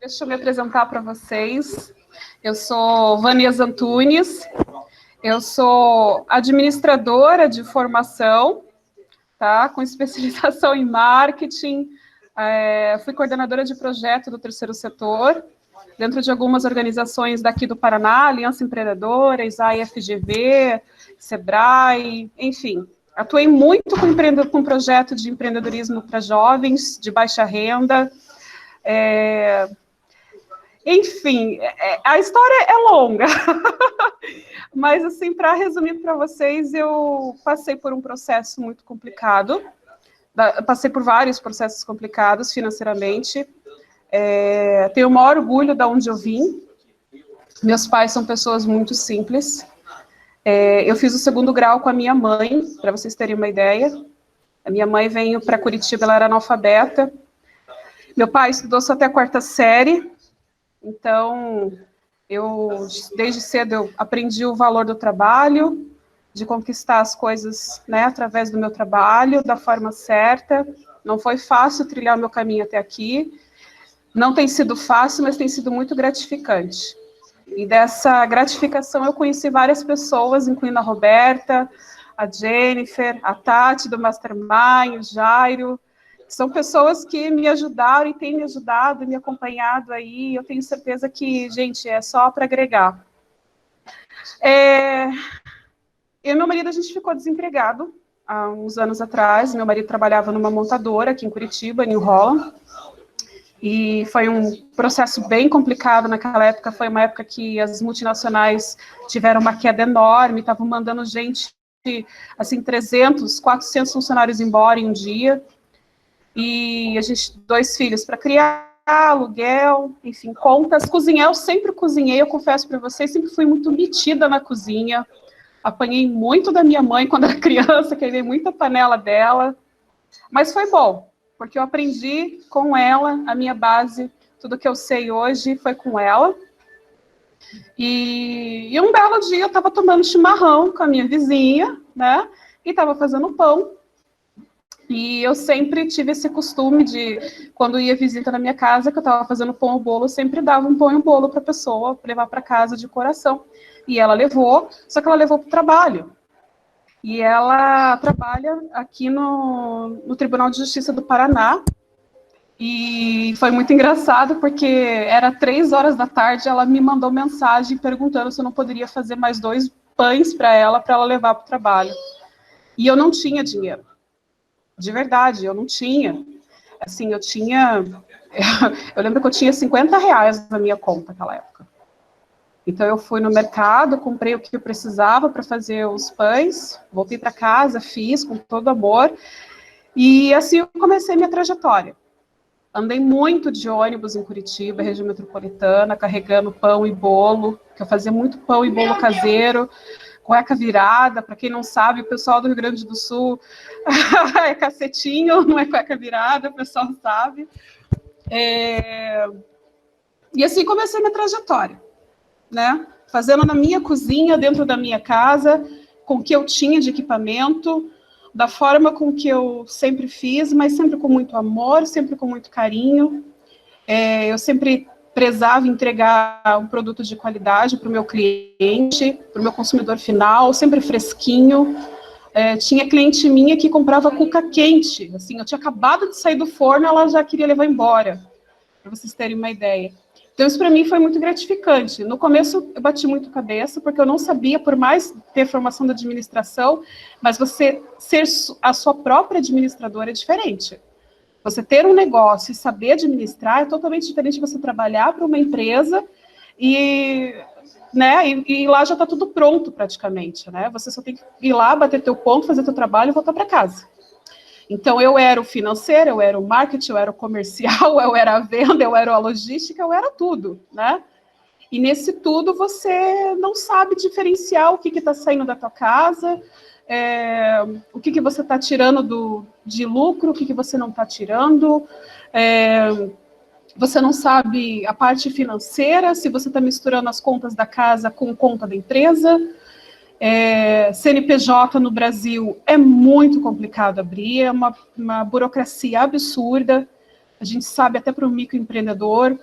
Deixa eu me apresentar para vocês. Eu sou Vanessa Antunes, eu sou administradora de formação, tá? Com especialização em marketing, fui coordenadora de projeto do terceiro setor, dentro de algumas organizações daqui do Paraná, Aliança Empreendedora, ISAE-FGV, Sebrae, enfim. Atuei muito com projeto de empreendedorismo para jovens de baixa renda. Enfim, a história é longa, mas, assim, para resumir para vocês, eu passei por um processo muito complicado, passei por vários processos complicados financeiramente, tenho o maior orgulho de onde eu vim, meus pais são pessoas muito simples, eu fiz o segundo grau com a minha mãe, para vocês terem uma ideia, a minha mãe veio para Curitiba, ela era analfabeta, meu pai estudou só até a quarta série, então, desde cedo, eu aprendi o valor do trabalho, de conquistar as coisas, né, através do meu trabalho, da forma certa. Não foi fácil trilhar o meu caminho até aqui. Não tem sido fácil, mas tem sido muito gratificante. E dessa gratificação eu conheci várias pessoas, incluindo a Roberta, a Jennifer, a Tati do Mastermind, o Jairo. São pessoas que me ajudaram e têm me ajudado e me acompanhado aí. Eu tenho certeza que, gente, é só para agregar. Eu e meu marido, a gente ficou desempregado há uns anos atrás. Meu marido trabalhava numa montadora aqui em Curitiba, New Holland. E foi um processo bem complicado naquela época. Foi uma época que as multinacionais tiveram uma queda enorme, estavam mandando gente, assim, 300, 400 funcionários embora em um dia. E a gente, 2 filhos para criar, aluguel, enfim, contas. Cozinhar, eu sempre cozinhei, eu confesso para vocês, sempre fui muito metida na cozinha. Apanhei muito da minha mãe quando era criança, queimei muita panela dela. Mas foi bom, porque eu aprendi com ela, a minha base, tudo que eu sei hoje foi com ela. E um belo dia eu estava tomando chimarrão com a minha vizinha, né? E estava fazendo pão. E eu sempre tive esse costume de, quando ia visita na minha casa, que eu estava fazendo pão ou bolo, eu sempre dava um pão e um bolo para a pessoa, para levar para casa de coração. E ela levou, só que ela levou para o trabalho. E ela trabalha aqui no Tribunal de Justiça do Paraná. E foi muito engraçado, porque era 3 horas da tarde, ela me mandou mensagem perguntando se eu não poderia fazer mais 2 pães para ela levar para o trabalho. E eu não tinha dinheiro. De verdade, eu não tinha. Assim, eu lembro que eu tinha R$50 na minha conta naquela época. Então, eu fui no mercado, comprei o que eu precisava para fazer os pães, voltei para casa, fiz com todo amor, e assim eu comecei minha trajetória. Andei muito de ônibus em Curitiba, região metropolitana, carregando pão e bolo, que eu fazia muito pão e bolo caseiro, cueca virada, para quem não sabe, o pessoal do Rio Grande do Sul é cacetinho, não é cueca virada, o pessoal sabe. E assim comecei minha trajetória, né? Fazendo na minha cozinha, dentro da minha casa, com o que eu tinha de equipamento, da forma com que eu sempre fiz, mas sempre com muito amor, sempre com muito carinho. Eu sempre prezava entregar um produto de qualidade para o meu cliente, para o meu consumidor final, sempre fresquinho. Tinha cliente minha que comprava cuca quente, assim, eu tinha acabado de sair do forno, ela já queria levar embora, para vocês terem uma ideia. Então, isso para mim foi muito gratificante. No começo, eu bati muito cabeça, porque eu não sabia, por mais ter formação da administração, mas você ser a sua própria administradora é diferente. Você ter um negócio e saber administrar é totalmente diferente de você trabalhar para uma empresa né, e lá já está tudo pronto praticamente, né? Você só tem que ir lá, bater teu ponto, fazer teu trabalho e voltar para casa. Então, eu era o financeiro, eu era o marketing, eu era o comercial, eu era a venda, eu era a logística, eu era tudo, né? E nesse tudo você não sabe diferenciar o que está saindo da tua casa, o que você está tirando de lucro, o que você não está tirando, você não sabe a parte financeira, se você está misturando as contas da casa com conta da empresa. CNPJ no Brasil é muito complicado abrir, é uma burocracia absurda, a gente sabe até para o microempreendedor.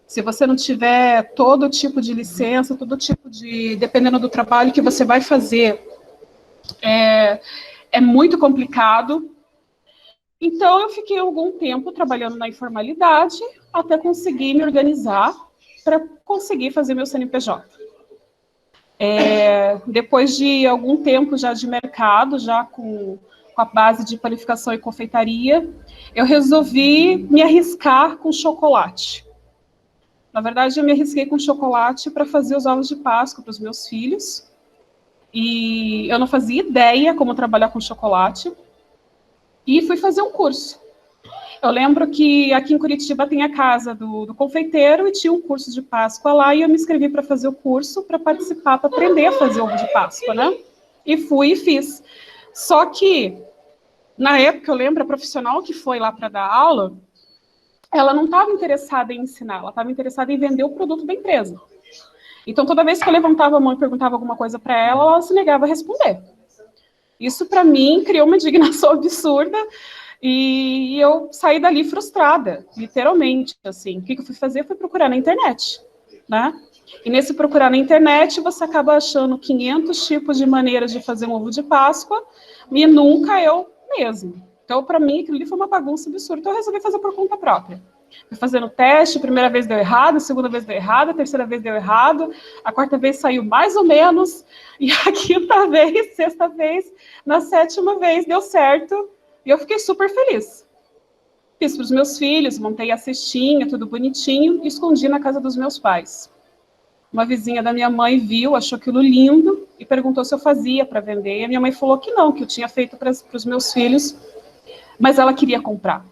Se você não tiver todo tipo de licença, todo tipo de... Dependendo do trabalho que você vai fazer, é muito complicado. Então, eu fiquei algum tempo trabalhando na informalidade até conseguir me organizar para conseguir fazer meu CNPJ. Depois de algum tempo já de mercado, já com a base de panificação e confeitaria, eu resolvi me arriscar com chocolate. Na verdade, eu me arrisquei com chocolate para fazer os ovos de Páscoa para os meus filhos. E eu não fazia ideia como trabalhar com chocolate. E fui fazer um curso. Eu lembro que aqui em Curitiba tem a casa do confeiteiro e tinha um curso de Páscoa lá, e eu me inscrevi para fazer o curso, para participar, para aprender a fazer ovo de Páscoa, né? E fui e fiz. Só que, na época, eu lembro, a profissional que foi lá para dar aula, ela não estava interessada em ensinar, ela estava interessada em vender o produto da empresa. Então, toda vez que eu levantava a mão e perguntava alguma coisa para ela, ela se negava a responder. Isso, para mim, criou uma indignação absurda, e eu saí dali frustrada, literalmente, assim. O que eu fui fazer? Eu fui procurar na internet, né? E nesse procurar na internet, você acaba achando 500 tipos de maneiras de fazer um ovo de Páscoa, e nunca eu mesmo. Então, para mim, aquilo ali foi uma bagunça absurda. Então, eu resolvi fazer por conta própria. Fui fazendo teste, a primeira vez deu errado, a segunda vez deu errado, a terceira vez deu errado, a quarta vez saiu mais ou menos, e a quinta vez, sexta vez, na sétima vez deu certo, e eu fiquei super feliz. Fiz para os meus filhos, montei a cestinha, tudo bonitinho, e escondi na casa dos meus pais. Uma vizinha da minha mãe viu, achou aquilo lindo, e perguntou se eu fazia para vender, e a minha mãe falou que não, que eu tinha feito para os meus filhos, mas ela queria comprar.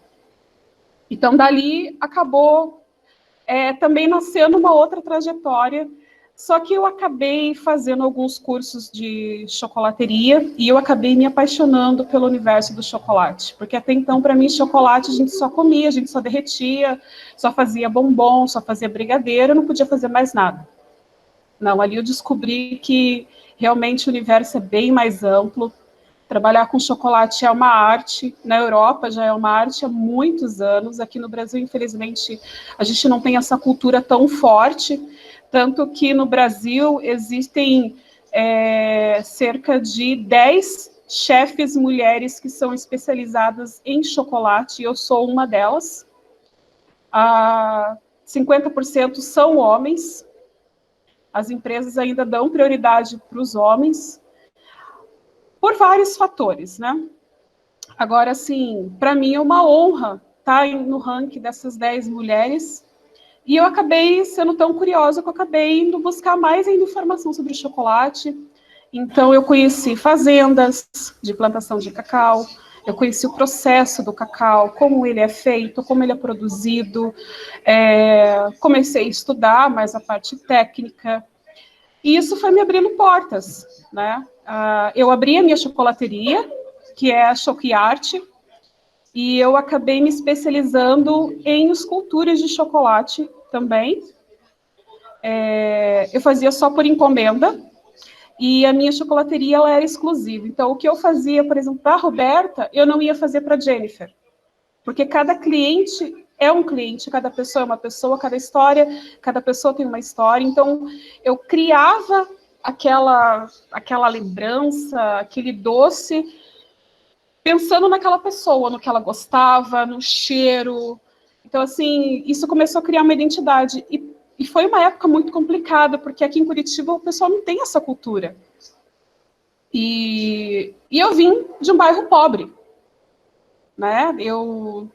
Então, dali, acabou também nascendo uma outra trajetória, só que eu acabei fazendo alguns cursos de chocolateria e eu acabei me apaixonando pelo universo do chocolate, porque até então, para mim, chocolate a gente só comia, a gente só derretia, só fazia bombom, só fazia brigadeiro, eu não podia fazer mais nada. Não, ali eu descobri que realmente o universo é bem mais amplo. Trabalhar com chocolate é uma arte, na Europa já é uma arte há muitos anos, aqui no Brasil, infelizmente, a gente não tem essa cultura tão forte, tanto que no Brasil existem cerca de 10 chefes mulheres que são especializadas em chocolate, e eu sou uma delas. 50% são homens, as empresas ainda dão prioridade para os homens, por vários fatores, né? Agora, assim, para mim é uma honra estar no ranking dessas 10 mulheres, e eu acabei sendo tão curiosa que eu acabei indo buscar mais ainda informação sobre o chocolate. Então, eu conheci fazendas de plantação de cacau, eu conheci o processo do cacau, como ele é feito, como ele é produzido, comecei a estudar mais a parte técnica, e isso foi me abrindo portas, né? Eu abri a minha chocolateria, que é a Choquiarte, e eu acabei me especializando em esculturas de chocolate também. Eu fazia só por encomenda, e a minha chocolateria ela era exclusiva. Então, o que eu fazia, por exemplo, para a Roberta, eu não ia fazer para a Jennifer, porque cada cliente é um cliente, cada pessoa é uma pessoa, cada pessoa tem uma história. Então, eu criava aquela lembrança, aquele doce, pensando naquela pessoa, no que ela gostava, no cheiro. Então, assim, isso começou a criar uma identidade. E foi uma época muito complicada, porque aqui em Curitiba o pessoal não tem essa cultura. E eu vim de um bairro pobre, né? Eu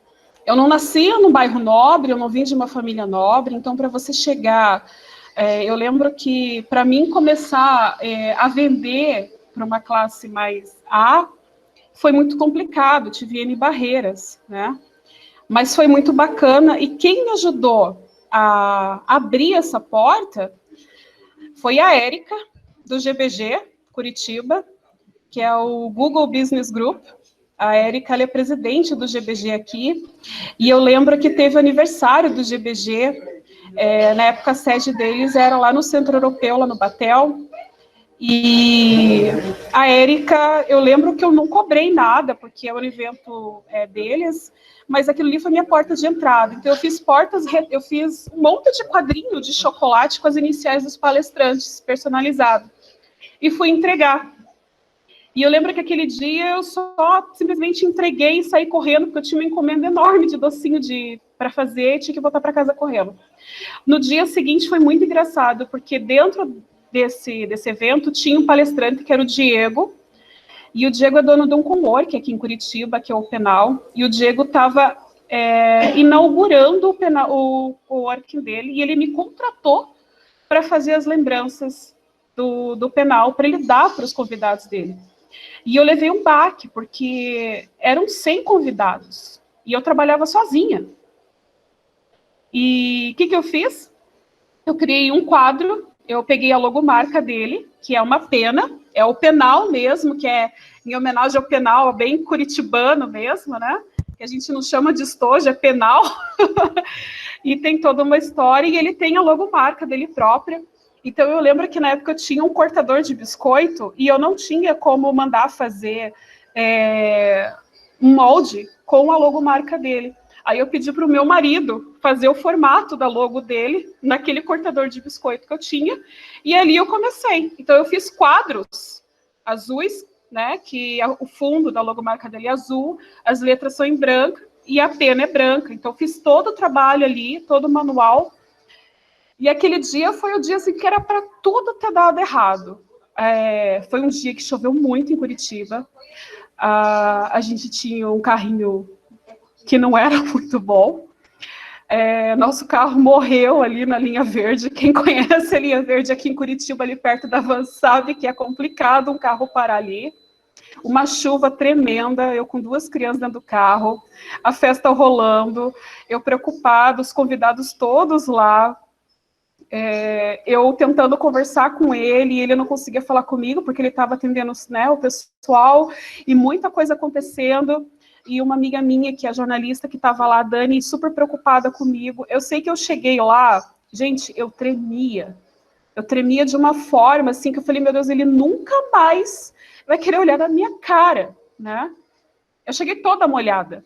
não nasci num bairro nobre, eu não vim de uma família nobre, então para você chegar... eu lembro que para mim começar a vender para uma classe mais A foi muito complicado, tive N barreiras, né? Mas foi muito bacana, e quem me ajudou a abrir essa porta foi a Érica, do GBG Curitiba, que é o Google Business Group. A Érica, ela é presidente do GBG aqui, e eu lembro que teve o aniversário do GBG, na época a sede deles era lá no Centro Europeu, lá no Batel, E a Érica, eu lembro que eu não cobrei nada, porque era um evento deles, mas aquilo ali foi minha porta de entrada. Então eu fiz um monte de quadrinho de chocolate com as iniciais dos palestrantes, personalizado, e fui entregar. E eu lembro que aquele dia eu só simplesmente entreguei e saí correndo, porque eu tinha uma encomenda enorme de docinho para fazer e tinha que voltar para casa correndo. No dia seguinte foi muito engraçado, porque dentro desse evento tinha um palestrante que era o Diego, e o Diego é dono de um coworking aqui em Curitiba, que é o Penal, e o Diego estava inaugurando o coworking dele, e ele me contratou para fazer as lembranças do Penal, para ele dar para os convidados dele. E eu levei um baque, porque eram 100 convidados, e eu trabalhava sozinha. E o que eu fiz? Eu criei um quadro, eu peguei a logomarca dele, que é uma pena, é o Penal mesmo, que é em homenagem ao Penal, bem curitibano mesmo, né? Que a gente não chama de estojo, é Penal. E tem toda uma história, e ele tem a logomarca dele própria. Então eu lembro que na época eu tinha um cortador de biscoito, e eu não tinha como mandar fazer um molde com a logomarca dele. Aí eu pedi para o meu marido fazer o formato da logo dele naquele cortador de biscoito que eu tinha, e ali eu comecei. Então eu fiz quadros azuis, né, que o fundo da logomarca dele é azul, as letras são em branco e a pena é branca. Então eu fiz todo o trabalho ali, todo o manual. E aquele dia foi o dia assim, que era para tudo ter dado errado. Foi um dia que choveu muito em Curitiba. A gente tinha um carrinho que não era muito bom. Nosso carro morreu ali na linha verde. Quem conhece a linha verde aqui em Curitiba, ali perto da Van, sabe que é complicado um carro parar ali. Uma chuva tremenda, eu com 2 crianças dentro do carro, a festa rolando, eu preocupada, os convidados todos lá, eu tentando conversar com ele, e ele não conseguia falar comigo, porque ele estava atendendo, né, o pessoal, e muita coisa acontecendo. E uma amiga minha, que é jornalista, que estava lá, Dani, super preocupada comigo. Eu sei que eu cheguei lá, gente, eu tremia de uma forma, assim, que eu falei, meu Deus, ele nunca mais vai querer olhar na minha cara, né? Eu cheguei toda molhada,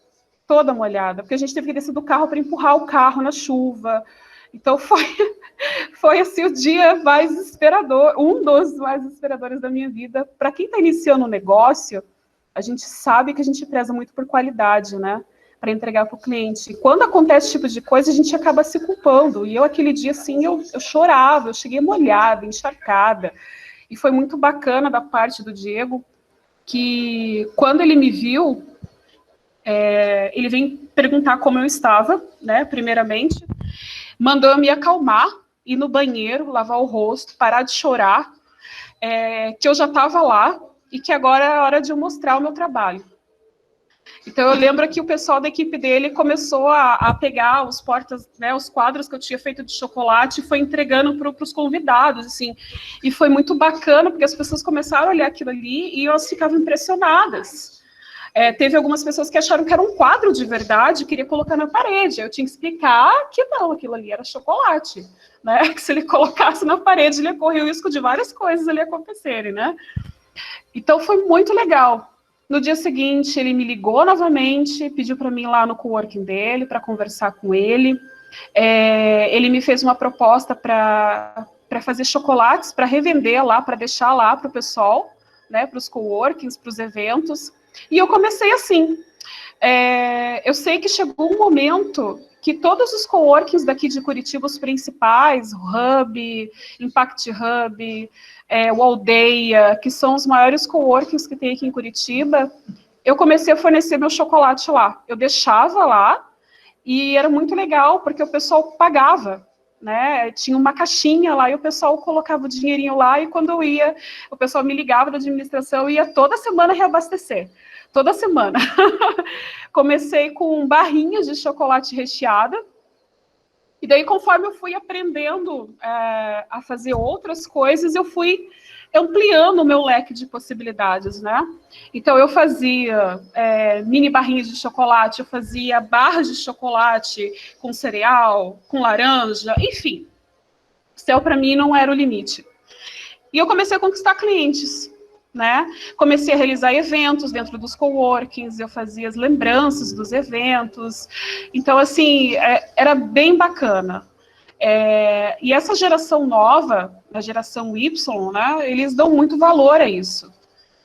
porque a gente teve que descer do carro para empurrar o carro na chuva. Então foi assim o dia mais desesperador, um dos mais desesperadores da minha vida. Para quem está iniciando um negócio, a gente sabe que a gente preza muito por qualidade, né? Para entregar para o cliente. E quando acontece esse tipo de coisa, a gente acaba se culpando. E eu, aquele dia, assim, eu chorava, eu cheguei molhada, encharcada. E foi muito bacana da parte do Diego, que quando ele me viu, ele veio perguntar como eu estava, né, primeiramente, mandou eu me acalmar, ir no banheiro, lavar o rosto, parar de chorar, que eu já estava lá, e que agora é a hora de eu mostrar o meu trabalho. Então eu lembro que o pessoal da equipe dele começou a pegar os né, os quadros que eu tinha feito de chocolate, e foi entregando para os convidados, assim. E foi muito bacana, porque as pessoas começaram a olhar aquilo ali e elas ficavam impressionadas. Teve algumas pessoas que acharam que era um quadro de verdade, queria colocar na parede. Eu tinha que explicar que não, aquilo ali era chocolate, né? Que se ele colocasse na parede, ele ia correr o risco de várias coisas ali acontecerem, né? Então foi muito legal. No dia seguinte, ele me ligou novamente, pediu para mim ir lá no coworking dele, para conversar com ele. Ele me fez uma proposta para fazer chocolates, para revender lá, para deixar lá para o pessoal, né, para os coworkings, para os eventos. E eu comecei assim. Eu sei que chegou um momento que todos os coworkings daqui de Curitiba, os principais, o Hub, Impact Hub, o Aldeia, que são os maiores coworkings que tem aqui em Curitiba, eu comecei a fornecer meu chocolate lá. Eu deixava lá, e era muito legal, porque o pessoal pagava, né? Tinha uma caixinha lá, e o pessoal colocava o dinheirinho lá, e quando eu ia, o pessoal me ligava da administração, e ia toda semana reabastecer. Toda semana. Comecei com barrinhas de chocolate recheada, e daí, conforme eu fui aprendendo a fazer outras coisas, eu fui ampliando o meu leque de possibilidades, né? Então, eu fazia mini barrinhas de chocolate, eu fazia barras de chocolate com cereal, com laranja, enfim. O céu, para mim, não era o limite. E eu comecei a conquistar clientes, né? Comecei a realizar eventos dentro dos coworkings, eu fazia as lembranças dos eventos. Então, assim, era bem bacana. E essa geração nova, a geração Y, né, eles dão muito valor a isso.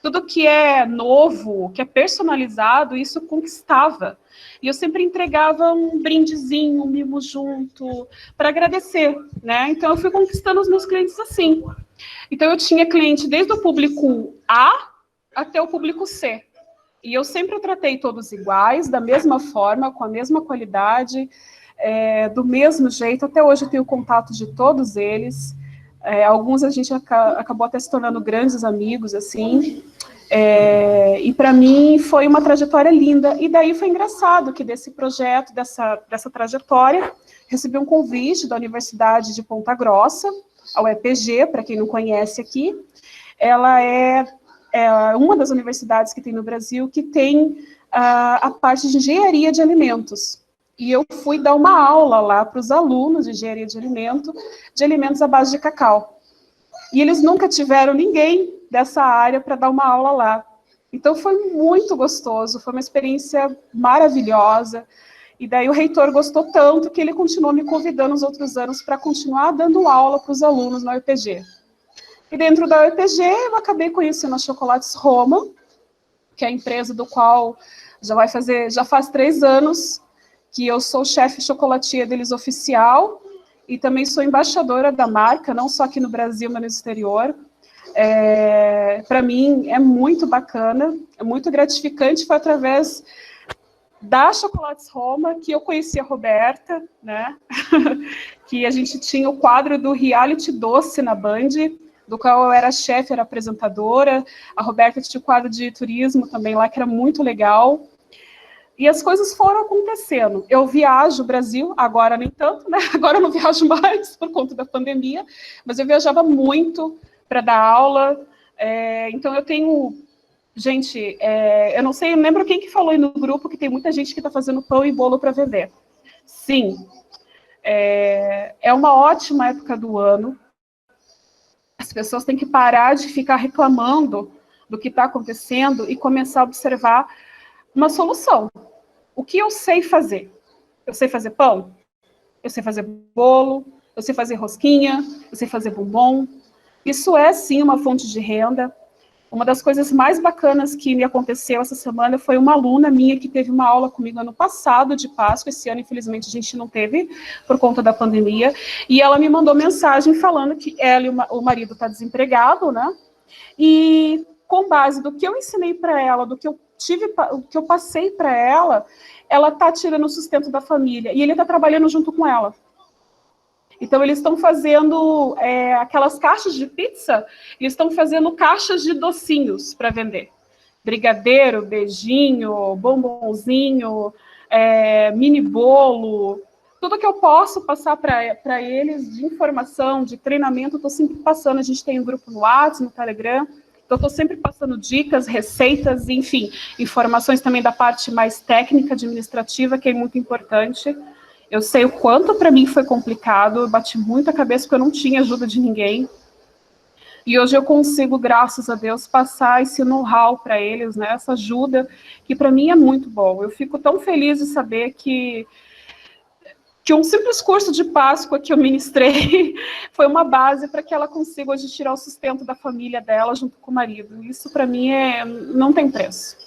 Tudo que é novo, que é personalizado, isso conquistava. E eu sempre entregava um brindezinho, um mimo junto, para agradecer, né? Então, eu fui conquistando os meus clientes assim. Então, eu tinha cliente desde o público A até o público C. E eu sempre tratei todos iguais, da mesma forma, com a mesma qualidade, do mesmo jeito. Até hoje eu tenho contato de todos eles. Alguns a gente acabou até se tornando grandes amigos, assim. E para mim foi uma trajetória linda. E daí foi engraçado que desse projeto, dessa trajetória, recebi um convite da Universidade de Ponta Grossa, a UEPG, para quem não conhece aqui. Ela é uma das universidades que tem no Brasil que tem a parte de engenharia de alimentos. E eu fui dar uma aula lá para os alunos de engenharia de alimentos à base de cacau. E eles nunca tiveram ninguém dessa área para dar uma aula lá. Então foi muito gostoso, foi uma experiência maravilhosa. E daí o reitor gostou tanto que ele continuou me convidando nos outros anos para continuar dando aula para os alunos na UEPG. E dentro da UEPG eu acabei conhecendo a Chocolates Roma, que é a empresa do qual já faz 3 anos que eu sou chefe chocolatier deles oficial, e também sou embaixadora da marca, não só aqui no Brasil, mas no exterior. Para mim é muito bacana, é muito gratificante. Foi através da Chocolates Roma que eu conheci a Roberta, né? Que a gente tinha o quadro do Reality Doce na Band, do qual eu era chefe, era apresentadora. A Roberta tinha o quadro de turismo também lá, que era muito legal. E as coisas foram acontecendo. Eu viajo o Brasil, agora nem tanto, né? Agora eu não viajo mais por conta da pandemia, mas eu viajava muito para dar aula. Então eu tenho... Gente, eu não sei, eu lembro quem que falou aí no grupo que tem muita gente que está fazendo pão e bolo para vender. Sim, é uma ótima época do ano. As pessoas têm que parar de ficar reclamando do que está acontecendo e começar a observar uma solução. O que eu sei fazer? Eu sei fazer pão, eu sei fazer bolo, eu sei fazer rosquinha, eu sei fazer bombom. Isso é, sim, uma fonte de renda. Uma das coisas mais bacanas que me aconteceu essa semana foi uma aluna minha que teve uma aula comigo ano passado de Páscoa. Esse ano, infelizmente, a gente não teve por conta da pandemia. E ela me mandou mensagem falando que ela e o marido está desempregado, né? E com base do que eu ensinei para ela, do que eu passei para ela está tirando o sustento da família. E ele está trabalhando junto com ela. Então, eles estão fazendo aquelas caixas de pizza, eles estão fazendo caixas de docinhos para vender. Brigadeiro, beijinho, bombonzinho, mini bolo. Tudo que eu posso passar para eles de informação, de treinamento, estou sempre passando. A gente tem um grupo no WhatsApp, no Telegram. Então, estou sempre passando dicas, receitas, enfim, informações também da parte mais técnica, administrativa, que é muito importante. Eu sei o quanto para mim foi complicado, eu bati muito a cabeça porque eu não tinha ajuda de ninguém. E hoje eu consigo, graças a Deus, passar esse know-how para eles, né? Essa ajuda, que para mim é muito bom. Eu fico tão feliz de saber que um simples curso de Páscoa que eu ministrei foi uma base para que ela consiga hoje tirar o sustento da família dela junto com o marido. Isso para mim não tem preço.